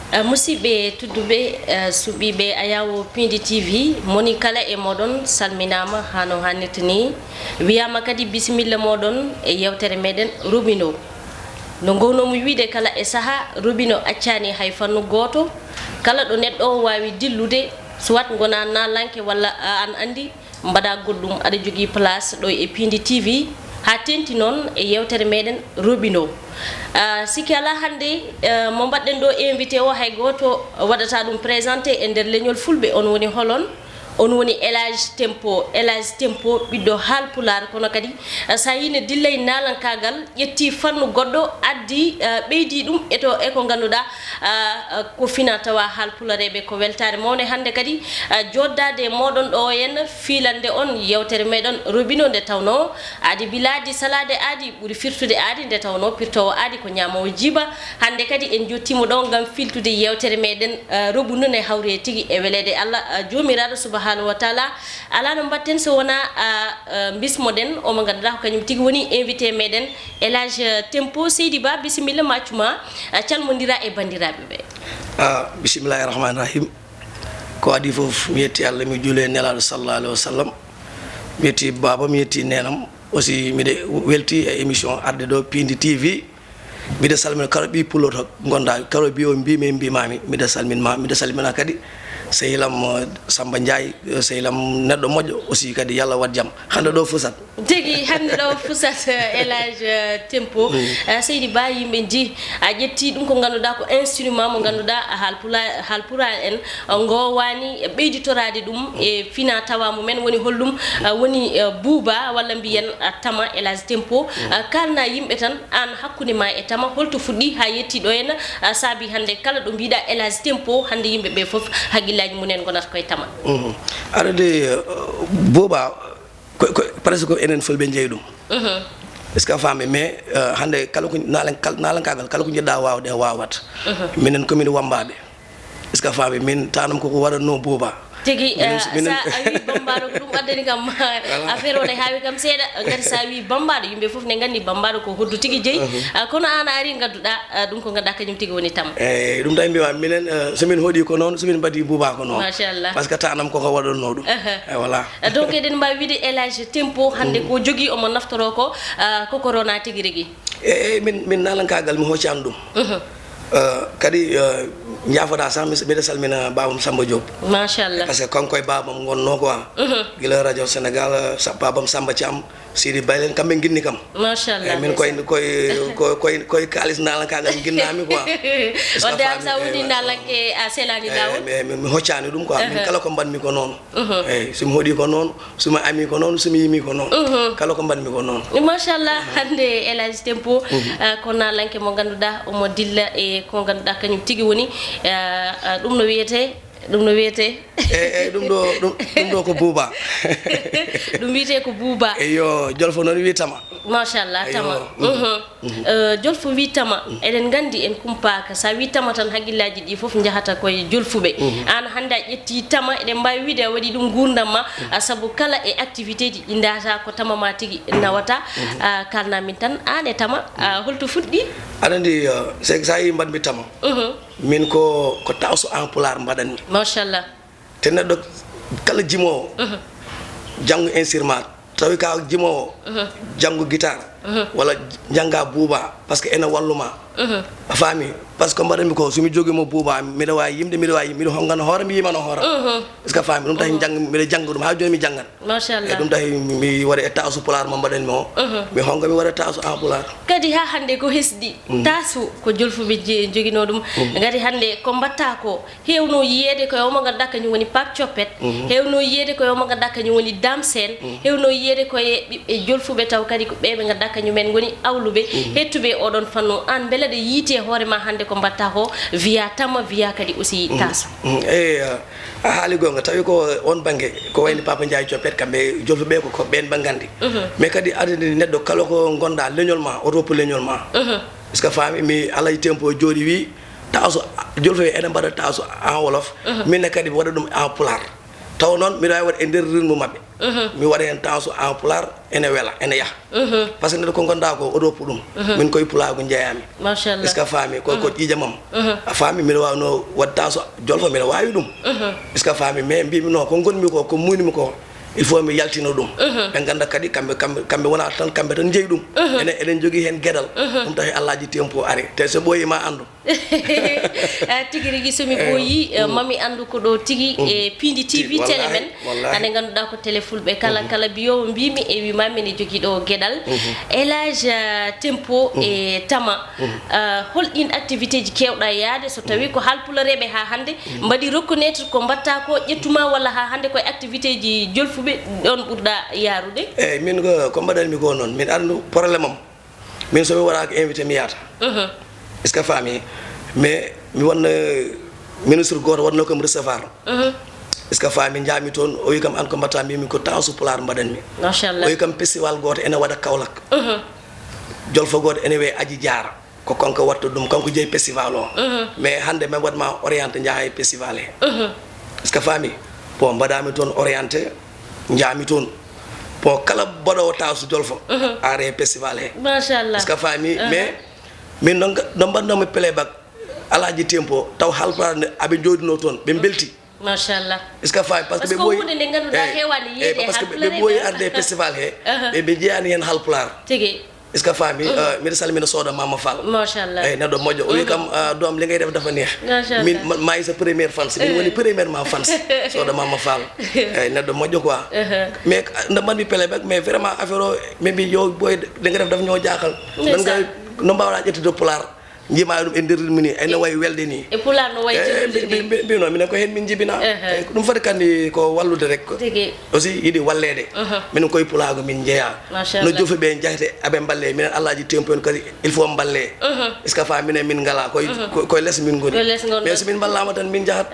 musidɓe tudduɓe suɓiɓe ayawo Pindi TV moni kala e moɗon salminama hano hannirta ni wiyama kadi bisimilla moɗon e yewtere meɗen Roubino no gownomo wiide kala e saaha Roubino accani hay fannu goto kala ɗo neɗɗo o wawi dillude soit gona nalanke walla an andi mbaɗa goɗɗum aɗa jogui place ɗo e Pindi TV ha tenti noon e yewtere meɗen Roubino sikki ala hande mo mbaɗɗen ɗo invité o hay goto waɗata ɗum présenté e nder leñol fulɓe on woni holon on woni Elage Tempo ɓiɗɗo Haalpulaar kono kadi sa yine dilla e nalankagal ƴetti fannu goɗɗo addi ɓeydi ɗum eko ganduɗa ko fina tawa Haalpulareɓe ko weltare mawde hande kadi joddade moɗon ɗo henna filande on yewtere meɗen Roubino nde tawno adi biladi salade adi ɓuuri firtude adi nde tawno pirtowo adi ko ñamowo jiba hande kadi en jottimo ɗo gam filtude yewtere meɗen Roubino ne hawre tigui e welede Allah jomiraɗo subhanahu wa taala ala no mbatten so wona bismoɗen omo ganduɗa ko kañum tigui woni invité meɗen Elage Tempo Seydi Ba bisimilla maccuma calmodira e bandiraɓe ɓe bisimillahi rahmani rahim ko adi foof mi yetti Allah mi juule nelaɗo sallallahu alaihi wasallam mi yetti baba mi yetti nenam aussi miɗe welti e émission arde ɗo Pindi TV mbiɗa salmina kala ɓi pulloto gonɗa kala ɓi o mbimi mbimami mbiɗa salmina kadi sehilam Samba Ndiaye sehilam neɗɗo moƴƴo aussi kadi yalla wat jaam hande ɗo fusat tigui hande ɗo fusat Elage Tempo Seydi Ba yimɓe ji a ƴetti ɗum ko ganduɗa ko instrument mo ganduɗa Haalpulaar en gowani ɓeyditorade ɗum e fina tawa mumen woni hollum woni Bouba walla mbiyen tama Elage Tempo kalna yimɓe tan an hakkude ma e tama holto fuɗɗi ha yetti ɗo henna saabi hande kala ɗo mbiɗa Elage Tempo hande yimɓeɓe foof hagguillaji munen gonata koye tama arade Bouba presque ko enen fulɓe jeeyi ɗum est ce que fami mais hande kala ko nalankagal kala ko jiɗɗa wawde wawat minen komin wambaɓe est ce que fami min tanam koko waɗatno Bouba tigui sa wi bambaɗo ko ɗum addani kam affaire o ne hawi kam seeɗa gati sa wi bambaɗo yimɓe foof ne gandi bambaɗo ko hoddu tigui jeeyi kono an ari gadduɗa ɗum ko ganduɗa kañum tigui woni tama eyyi ɗum tawi mbima minen somin hooɗi ko noon somin mbaɗi Bouba ko noon machallah par ce que tanam koko waɗatno ɗum voilà donc eɗen mbawi wiide Elage Tempo hande ko jogui omo naftoro ko koko rona tigui rigui eyyi min nalankagal mi hoccani ɗum kadi jaafoɗa sah mbiɗa salmina babam Samba Diop machallah par ce que kanko e babam gonno quoi guila radio Sénégal babam Samba Thiam Sidi Baylen kamɓe guinni kam machallah min koye kalis nalankagal guinnami quoi wadde an sa woni nalanke a selani lawol mi hoccani ɗum quoi min kala ko mbanmi ko noon eyyi somi hooɗi ko noon somi ami ko noon somi yimi ko noon kala ko mbanmi ko noon machallah hande Elage Tempo ko nalanke mo ganduɗa omo dilla e ko ganduɗa kañum tigui woni ɗum no wiyete eyyi ɗum ɗo ko Bouba ɗum wiyete ko Bouba eyo jolfo noon wi tama machallah tama jolfo wi tama eɗen gandi en kumpaka sa wi tama tan hagguillaji ɗi foof jahata koye jolfuɓe an hande a ƴetti tama eɗen mbawi wiide a waɗi ɗum gurdam ma saabu kala e activité ji ɗi data ko tama ma tigui nawata kalnamin tan an e tama holto fuɗɗi aɗa andi sa yi mbaɗmi tama min ko tawso en Pulaar mbaɗanmi machallah te neɗɗo kala jimowo janggo instrument tawi ka jimowo janggo guitare walla jangga Bouba par ce que ene walluma a faami par ce que mbaɗanmi ko somi joguimo Bouba mbiɗa wawi yimde mbiɗa hongano hoore mi yimano hoore est ce que faami ɗum tahi mbiɗa jangga ɗum ha joni mi janggan machallah ɗum tahi mi waɗa e tasu Pulaar mo mbaɗanmi o mi honga mi waɗa tasu en Pulaar kadi ha hande ko hesɗi tasu ko jolfuɓe joguino ɗum gati hande ko mbatta ko hewno yiyede koye omo ganduɗa kañum woni Pape Thiopet hewno yiyede koye omo ganduɗa kañum woni Dame Sène hewno yiyede koye ɓiɓɓe jolfuɓe taw kadi ko ɓeɓe ganduɗa kañumen goni awluɓe hettuɓe oɗon fannu an beele ɗe yiite hoorema hande ko mbatta ko via tama via kadi aussi tasu eyyi a haali gonga tawi ko on banggue ko wayni Papa Ndiaye Thiopet kamɓe jolfuɓe ko ɓen ɓe gandi mais kadi adade neɗɗo kala ko gonɗa leñol ma o topp leñol ma est ce que faami mi Alay Tempo jooɗi wi taso jolfuɓe ene mbaɗa taso en wolof minne kadi mi waɗa ɗum en Pulaar taw noon miɗo wawi waɗ e nder rinmu maɓɓe mi waɗa hen temps so en pular ene wela ene yaha par ce que neɗo ko gonɗa ko oɗo puɗum min koye pulago jeeyami machallah est ce que faami ko ƴiƴa mam a faami miɗo wawno wadde temps so jolfo miɗo wawi ɗum est ce que faami mais mbimi non ko gonmi ko muynimi ko il faut mi yaltina ɗum ɓe ganda kadi kamɓe wona tan kamɓe tan jeeyi ɗum eɗen jogui hen gueɗal ɗum tawi allaji tempo ari te so ɓooyima andu tigi rigui somi ɓooyi mami andu ko ɗo tigi e Pindi TV télé men ande ganduɗa ko télé fulɓe kala biyowo mbimi e wimami ene jogui ɗo gueɗal Elage Tempo e Tama holɗin activité ji kewɗa yaade so tawi ko halpulareɓe ha hande mbaɗi reconnaître ko mbatta ko ƴettuma walla ha hande koye activité ji jolfuɓe ɗon ɓurɗa yarude eyyi min ko mbaɗanmi ko noon min andu probléme am min somi waɗaka invité mi yahata est ce que faami mais mi wonno ministre goto wonno kam recevoir est ce que faami jaami toon o wi kam an ko mbatta mbimi ko temps so pular mbaɗanmi machallah o wi kam festival goto ene waɗa Kaolack jolfo goto ene wiye Aji Diara ko kanko watta ɗum kanko jeeyi festival o mais hande min waɗma orienté jaaha e festival he est ce que faami bon mbaɗami toon orienté jaami toon bon kala mbaɗowo tawso jolfo are e festival he machallah est ce que faami mais min ɗon mbaɗnomi playback Alaji Tempo taw halpulaar aɓe jooɗino toon ɓe belti machallah est ce que faami par ce que ɓe ɓooyi par ce que ɓe ɓooyi arde e festival he ɓe jeeyani hen halpulaar tigi est ce que faami mbiɗa salmina sooda Mama Fall machallah eyyi neɗɗo moƴƴo o wi kam doom li ngay def dafa neex min mayi sa premiére fans min woni premièrement fans sooda Mama Fall eyyi neɗɗo moƴƴo quoi mais nde mbaɗmi playback mais vraiment affaire o min mbi yo boy li nga def dafa ñoo jaaxal nan nga no mbawɗa ƴettude pular jiima ɗum e nder mini ene wayi welde ni e pular no wayi mbino minen ko hen min jibina ko ɗum foti kandi ko wallude rek aussi yiiɗi wallede minen koye pulago min jeeya no jofi ɓe jahte aɓe balle minen Alaji Tempo en kadi il faut balle est ce que fa minen min ngala koye less min goni mais so min ballama tan min jahat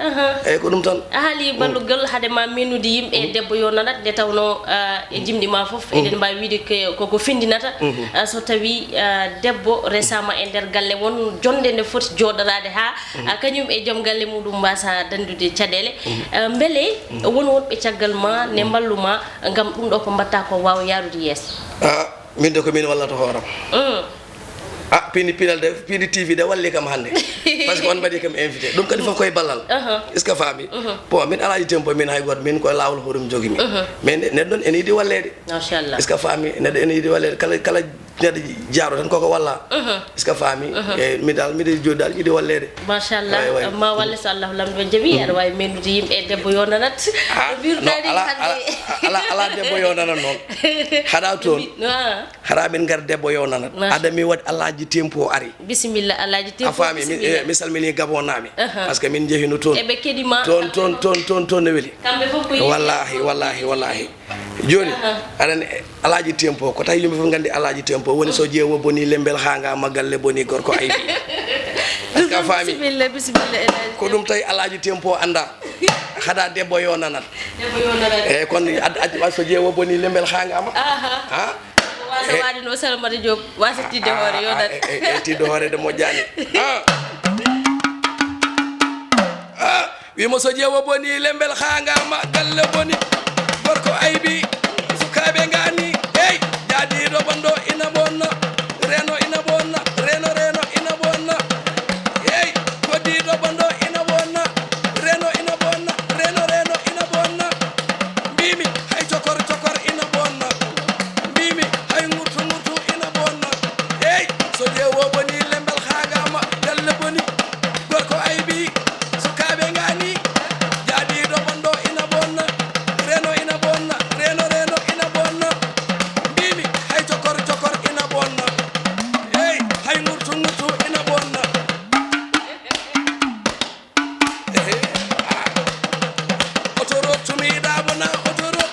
eyyi ko ɗum tan a haali ballugal haadema menude yimɓe e debbo yo nanat nde tawno e jimɗima foof eɗen mbawi wiide koko findinata so tawi debbo resama e nder galle won jonde nde foti joɗorade ha kañum e joom galle muɗum mbasa dandude caɗele beele won wonɓe caggal ma ne mballuma gam ɗum ɗo ko mbatta ko wawa yarude yeeso min de ko min wallata hooram Pindi TV de walli kam hande par ce que on mbaɗi kam invité ɗum kadi fof koye ballal est ce que faami bon min Alaji Tempo min hay goto min koye lawol hoɗum jogimi mais neɗɗon ene yiiɗi wallede machallah est ce que faami neɗɗo ene yiiɗi wallede kala neɗɗo jaaro tan koko walla est ce que faami eyyi mi dal miɗe joni dal yiiɗi wallede machallah ma walle so Allah lamɗo jaaɓi aɗa wawi mendude yimɓe e debbo yo nanat birɗani ala debbo yo nanat noon haɗa toon haɗa min gar debbo yo nanat aɗa mi waɗi Alaji Tempo ari bisimilla Alaji Tempo a faami mi salmini Gabon naɓe par ce que min jeehino toon eɓe keɗima toon ne weeli kamɓe fof ko wallahi joni aɗani Alaji Tempo ko tawi yimɓe fof gandi Alaji Tempo woni so jeewo boni lembel hanga magalle boni gorko aybi est ce que faami bisimilla ko ɗum tawi Alaji Tempo anda haɗa debbo yo nanat eyyi kono so jeewo boni lembel hangama wasa waɗi no Salamata Diop wasa tidde hoore yo nan tidde hoore de moƴƴani wimo so jeewo boni lembel hangama galle boni gorko aybi sukaɓe gani eyyi jaadiɗo ɓanɗo ina bonna reno ina bonna reno ina bonna eyyi koddiɗo ɓanɗo ina bonna reno ina bonna reno ina bonna mbimi hay cokor ina bonna mbimi hay ngurtu ina bonna eyyi so ƴeewo boni lembel hagama galle boni gorko aybi sukaɓe gani jaadiɗo ɓanɗo ina bonna reno ina bonna reno ina bonna mbimi hay cokor ina bonna eyyi hay ngurtu ina bonna otoro tumi ɗabona otoro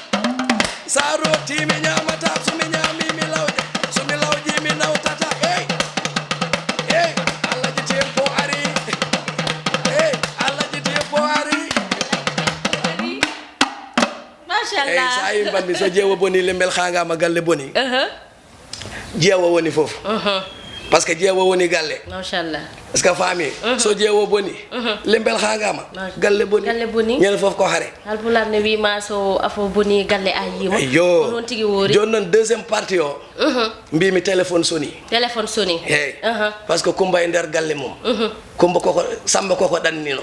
sa rottimi ñamata somi ñamimi lawƴe somi lawƴi mi nawtata eyyi Alaji Tempo ari Alaji Tempo ari machallah eyyi sa yi mbammi so jeewo boni lembel hangama galle boni jeewo woni foof parce que jeewo woni galle machallah est ce que fami so jeewo boni lembel hangama galle boni ñen fof ko xare alpular ne wi ma so afo boni galle a yima non tigi wori jon non deuxième partie o mbi mi téléphone soni hey parce que kumba e der galle mum kumba koko samba koko dannino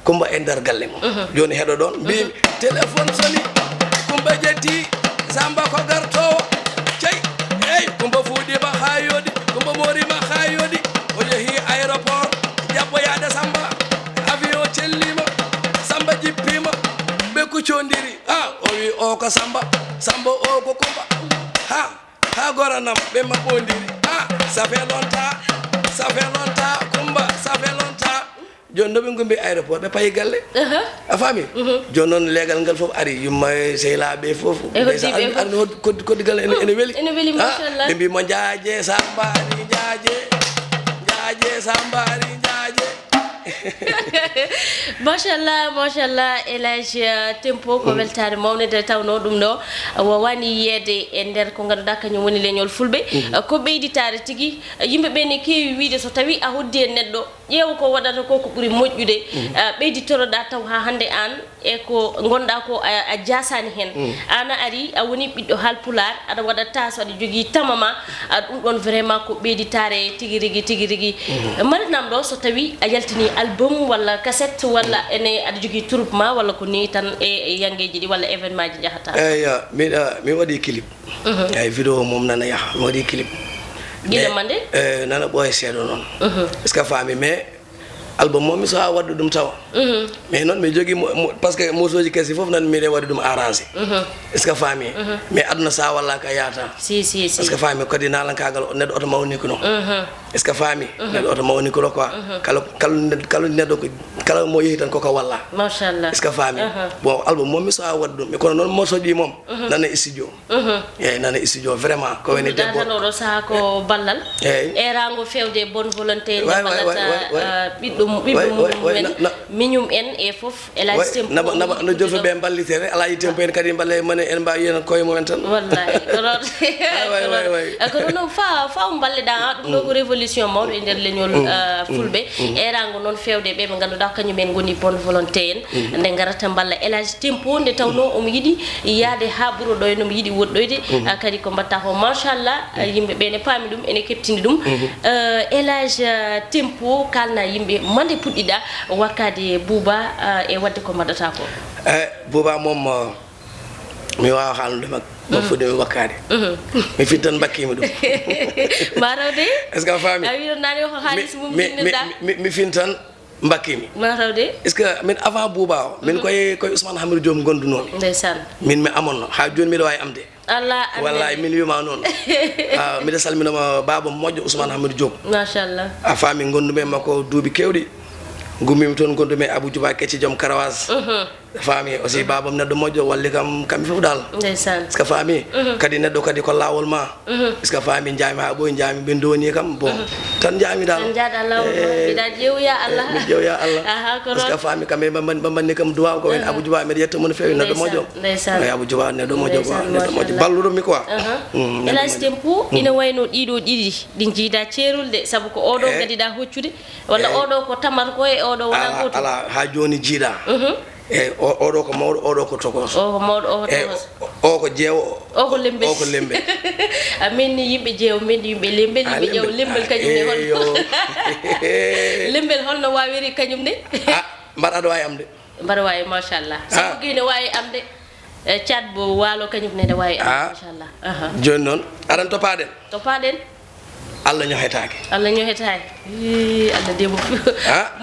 kumba e der galle mum joni hedo don mbi téléphone soni kumba jetti samba ko garto cey hey kumba fuudi ba hayodi kumba mori ma hayodi o yehi aéroport jabbo yaade samba avion cellima samba jippima be ko condiri o wi o ko samba o ko kumba ha goranam be mabondiri ça fait longtemps kumba ça fait longtemps jon no be ngombi aéroport be pay galle a fami jon non legal ngal fof ari yumma seylabe fof ko digal ene weli machallah be bi mo jaaje sambari jaaje sambari jaaje machallah elage tempo ko weltare mawnede tawno dum do wawani yede e nder ko ganduda kanyum woni leñol fulbe ko beyditare tigi yimbe be ne kewi wiide so tawi a hoddi en neddo ƴeew ko wadata ko buri moƴƴude beyditoroda taw ha hande an e ko gonda ko a jasani hen ana ari a woni biddo halpular ada wada taso adi jogi tamama dum don vraiment ko beyditare tigi rigi marinam do so tawi a yaltini album wala cassette wala ene ada jogi troupe ma wala ko ni tan e yangeji di wala événement ji jahata mi wadi clip ay vidéo mom nana ya wadi clip gila mande nana boy sedo non est ce que fami mais album mom mi so waddu dum taw mais non mi jogi parce que mosoji kessi fof nan mi re waddu dum arranger est ce que fami mais aduna sa wala ka yata si parce que fami ko dina lan kagal neddo auto mawni ko non est ce que fami neddo auto mawni ko quoi kala neddo ko kala mo yehi tan ko walla machallah est ce que fami bon album mom mi so waddu mi ko non mosoji mom nan studio nan studio vraiment ko woni debbo do sa ko ballal e rango fewde bonne volonté balata biddo miñum en e fof elage tempo no jofo be ballitere ala tempo en kadi balle man en ba yena koy mo tan wallahi ko non fa balle da dum do ko révolution mawdo e der leñol fulbe e rango non fewde be ganduda kanyum en goni bonne volonté en de garata balla elage tempo nde tawno o mi yidi yaade ha buro do no mi yidi woddoyde kadi ko batta ko machallah yimbe be ne pami dum ene keptini dum elage tempo kalna yimbe mande puddida wakade buba e wadde ko madata ko buba mom mi wa halu mak do fudde wakade mi fitan bakkimi dum marawde est ce que fami awi nani ko halis mum binda mi fintan bakkimi marawde est ce que min avant buba min koy Ousmane Hamidou Diom gonduno ndeysan min mi amonno ha joni mi do way amde Allah wallahi min yuma non mi de salminama baba mojo Ousmane Hamidou Diom machallah a fami gondume mako duubi kewdi gummimi ton gondume Abou Djouba Kecci Jom Karawas fami aussi babam neddo mojo walli kam fof dal ndeysan est ce que fami kadi neddo kadi ko lawol ma est ce que fami jami ha boy jami be doni kam bon tan jami dal tan jada law bida jew ya Allah mi jew ya Allah ko est ce que fami kam bamban kam duwa ko en Abou Djouba mi yetta mon fewi neddo mojo ndeysan Abou Djouba neddo mojo balludo mi quoi elage tempo ina wayno dido didi din jida cerulde sabu ko odo gadida hoccude walla odo ko tamar ko e odo wala goto ala ha joni jida odo ko mawdo odo ko tokos mawdo o ko jeewo o ko lembe amin ni yimbe jeewo men yimbe lembe jeewo lembel kanyum ne hon lembel holno wawiri kanyum ne mbar ado way amde mbar way machallah sabu gene way amde chat bo walo kanyum ne de way machallah jon non aran topaden Allah ñohetake Allah demo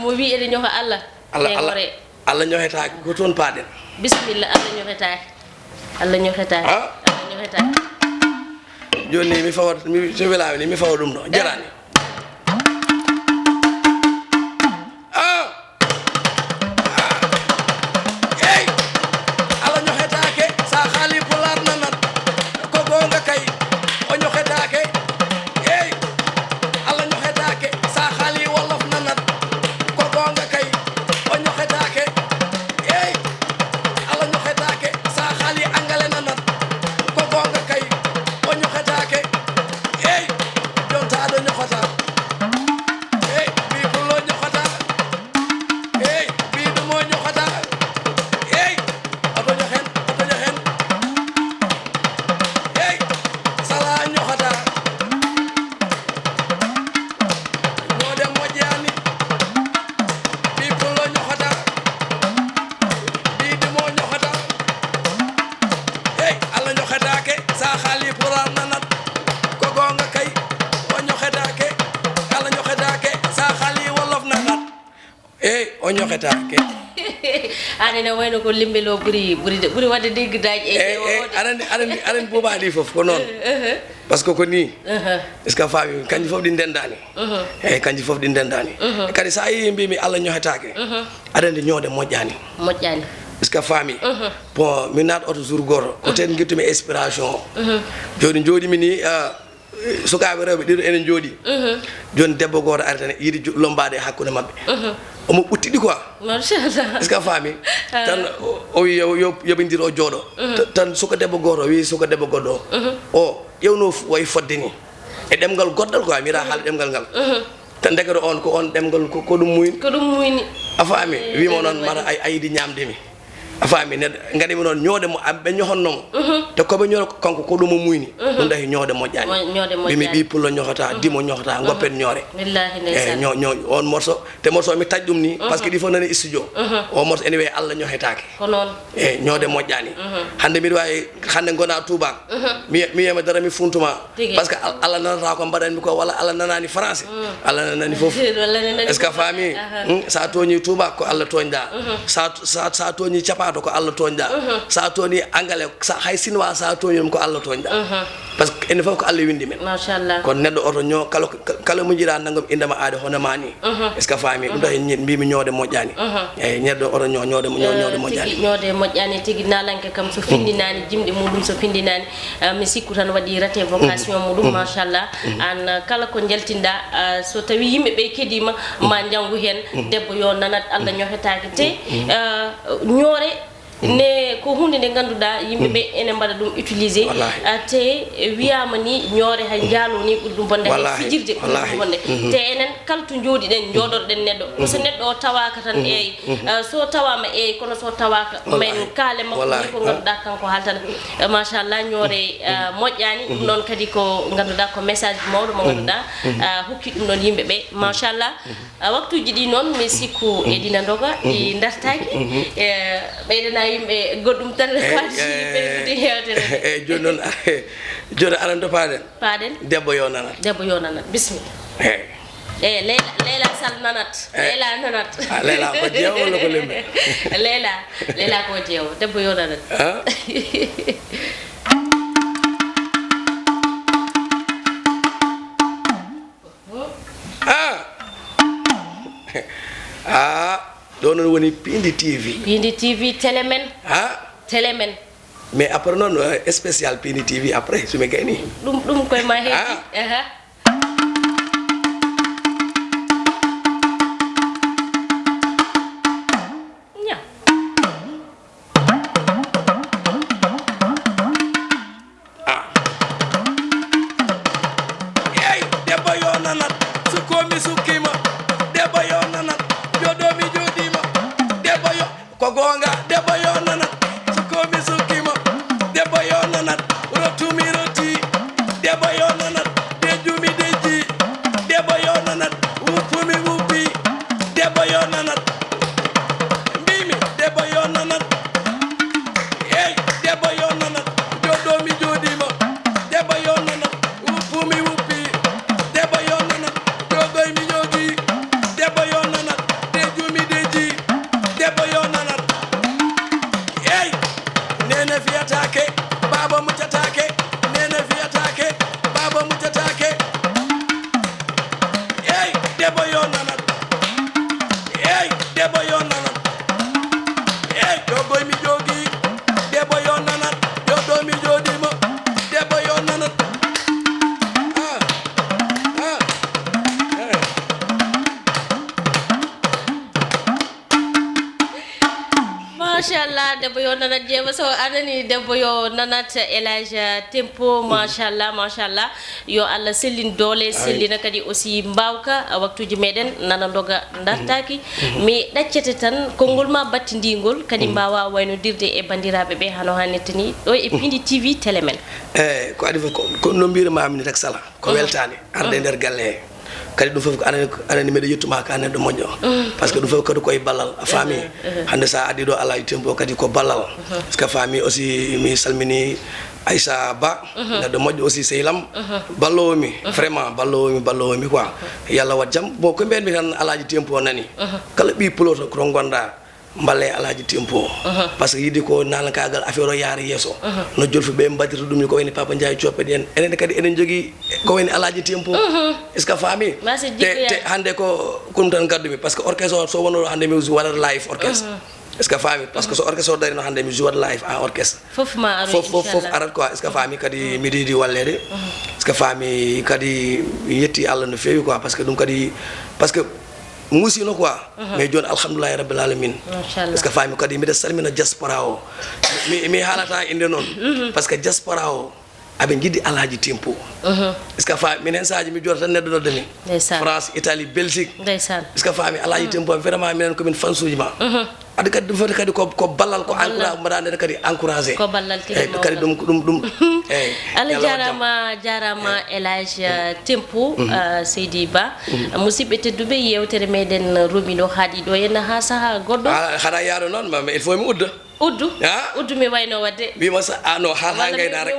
mo wi ede ñoha Allah ñohetake ko ton paden bismillah Allah ñohetake joni mi fawat mi welawi ni mi fawa dum do jarani Allah ñohetake sa khali polar nanat ko gonga kay o ñohetake Allah ñohetake sa khali wolof nanat ko gonga kay o ñohetake Allah ñohetake sa khali angale nanat ko gonga kay o ñohetake jonta do ñohata o ñoxetaake anene wayno ko limbelo buri wadde dégg daaj aran bobaɗi fof ko noon par ce que ko ni est ce que faami kanji fof ɗi ndendani eyyi kanji fof ɗi ndendani kadi sa yi mbimi Allah ñoxetake aɗa andi ñoode moƴƴani est ce que faami bon mi naat oto jour goto ko ten guittumi inspiration joni jooɗimi ni sukaɓe rewɓe ɗiɗo enen jooɗi joni debbo goto ari tan yiiɗi lombade hakkude mabɓe omo ɓuttiɗi quoi machallah est ce que faami tan o wi yoɓidir o jooɗo tan suka debbo goto o wi suka debbo goɗɗo o ƴewno way fodde ni e ɗemgal goɗɗal quoi mira haala ɗemgal ngal tan ndekete on ko on ɗemgal ko ɗum muyni a faami wimo noon mara a yiiɗi ñamdemi a faami neɗɗo gadimi noon ñoode mo ɓe ñohonnomo te koɓe ñoora kanko ko ɗum o muyni ɗum dahi ñoode moƴƴani ɓimi ɓi pullo ñohota dimo ñohota goppen ñoore eyyi on morceau te morceau mi taƴ ɗum ni par ce que ɗi fof nani studio o morceau ene wiye Allah ñohetake eyyi ñoode moƴƴani hande mbiɗa wawi hande gona Touba mi wiyama dara mi funtuma par ce que Allah nanata ko mbaɗanmi ko walla Allah nanani français Allah nanani foof est ce que faami sa toñi Touba ko Allah toñɗa sa toñi capa ko Allah toñɗa sa toni angale hay sinwa sa toni ko Allah toñɗa parce que ene fof ko Allah windi men machallah kon neddo oto ño kala mo jira nangam indama aade hono mani est ce que faami dum tahi mbimi ñoode moƴƴani eyyi neddo oto ñoode moƴƴani ñoode moƴƴani tigi nalanke kam so findinani jimdi mudum so findinani mi sikku tan wadi rate vocation mudum machallah an kala ko jaltinda so tawi yimbe be kedima ma jangu hen debbo yo nanat Allah ñohetake te ñoore ne ko hunde nde ganduɗa yimɓe ɓe ene mbaɗa ɗum utilisé te wiyama ni ñoore hay jaalo ni ɓurɗum bonde hay fijirde ɓurɗum bonde te enen kalto jooɗiɗen jooɗoɗen neɗɗo so neɗɗo o tawaka tan eyi so tawama eyi kono so tawaka men kaale makko ni ko ganduɗa kanko haaltata machallah ñoore moƴƴani ɗum noon kadi ko ganduɗa ko message mawɗo mo ganduɗa hokki ɗum ɗon yimɓe ɓe machallah waktuji ɗi noon mi sikku e ɗina doga ɗi dartaki ɓeydana yimɓe goɗɗum tan fati ɓeydude hewtere eyyi joni noon joni arande paaɗen debbo yo nanat bisimilla eyyi Leyla Sall nanat Leyla nanat Leyla ko jeewo walla ko lembe Leyla ko jeewo debbo yo nanat ɗo noon woni Pindi TV télémen télémen mais après noon spécial Pindi TV après somi gayni ɗum koye ma heddi machallah debbo yo nanat jeema so anani debbo yo nanat elage tempo machallah yo Allah sellin doole sellina kadi aussi mbawka waktuji meɗen nana doga dartaki mi ɗaccete tan konngol ma battindigol kadi mbawa waynodirde e bandiraɓe ɓe hano hannettani ɗo e Pindi TV télémen eyyi ko adi fof ko no mbirumami ni tak sala ko weltani arde nder galle he kadi ɗum fof anani mbiɗa yettuma ka neɗɗo moƴƴo par ce que ɗum fof kadi koye ballal a faami hande sa addi ɗo ala tempo kadi ko ballal parce que faami aussi mi salmini Aïssa Ba neɗɗo moƴƴo aussi sehlam ballowomi vraiment ballowomi quoi yalla wat jam bon ko mbiyatmi tan Alaji Tempo nani kala ɓi puloto koto gonɗa mballe Alaji Tempo par ce que yidde ko nalankagal affaire o yaara yesso no jolfuɓe mbaɗirta ɗum ni ko wayni Papa Ndiaye coppedi en enen kadi eɗen jogui ko wayni Alaji Tempo est ce que faami te hande ko ɗum tan gaddumi par ce que orchestre o so wono hande mi waɗata live orchestre est ce que faami parce que so orchestre o darino hande mi jouat live en orchestre fof arat quoi est ce que faami kadi mi yiiɗi wallede est ce que faami kadi mi yetti Allah no fewi quoi parce que ɗum kadi parce que musino quoi mais joni alhamdoulillahi rabbil alamin est ce que faami kadi mbiɗa salmina diaspora o mi haalata inde noon parce que diaspora o aɓe jiɗi Alaji Tempo est ce que faami minen sahaji mi jota tan neɗɗo nodda min France Italie Belgique est ce que faami Alaji Tempo vraiment minen komin fansuji ma adi kadi ɗum foti kadi ko ballal ko encourage mbaɗa kadi encouragé ko ballal eyyi kadi ɗum eyyi Allah jarama Elage Tempo Seydi Ba musidɓe tedduɓe yewtere meɗen rumino haaɗi ɗo henna ha saaha goɗɗo haɗa yaaro noon ma il faut mi udda uddu mi wayno wadde wima no haal ha gaynare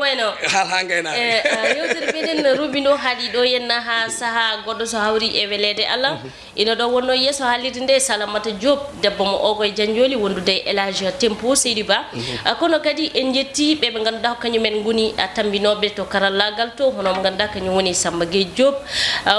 haal ha gaynare yewtere meɗen rumino haaɗi ɗo henna ha saaha goɗɗo so hawri e welede Allah ina ɗo wonno yesso haalirde nde Salamata Diop debbo mo ogoye Janjoli wondude Elage Tempo Seydi Ba kono kadi en jetti ɓe ganduɗa ko kañumen goni tambinoɓe to karallagal to hono mo ganduɗa kañum woni Samba Gueye Diop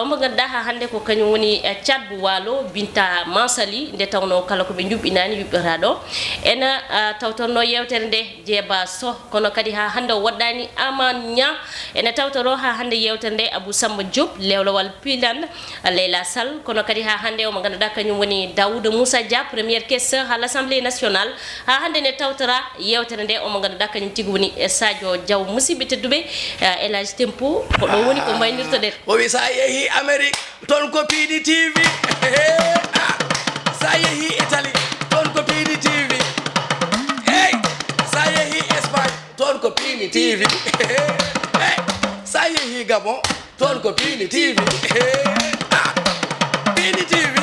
omo ganduɗa ha hande ko kañum woni Thiatbou Walo Binta Mansali nde tawno kala ko ɓe juɓɓinani yuɓɓata ɗo ena tawtorno yewtere nde Jeeba So kono kadi ha hande o waɗɗani Aman Nia ene tawtoro ha hande yewtere nde Abou Samba Diop lewlowal Pilan Leila Sall kono kadi ha hande o mo ganduɗa kañum woni Daouda Moussa Dia première questeur à l'Assemblée nationale ha hande ne tawtora yewtere nde omo ganduɗa kañum tigi woni Sadio Diaw musidɓe tedduɓe Elage Tempo ko ɗo woni ko mbaynirtoɗen o wi sa yeehi Amérique toon ko Piidi TV sa yeehi Italie toon ko Piidi TV sa yeehi Espagne toon ko Piidi TV sa yeehi Gabon toon ko Piidi TV Piidi TV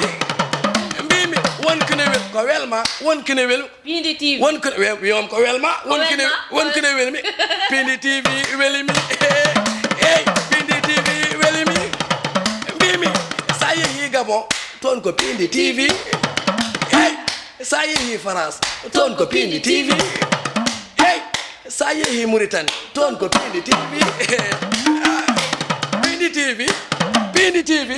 mbimi wonkinewel ko welma wonkinewel Piidi TV wiyom ko welma wonkinewel mi Piidi TV welimi Piidi TV welimi mbimi sa yeehi Gabon toon ko Piidi TV sa yeehi France toon ko Piidi TV sa yeehi Mauritanie toon ko Piidi TV Piidi TV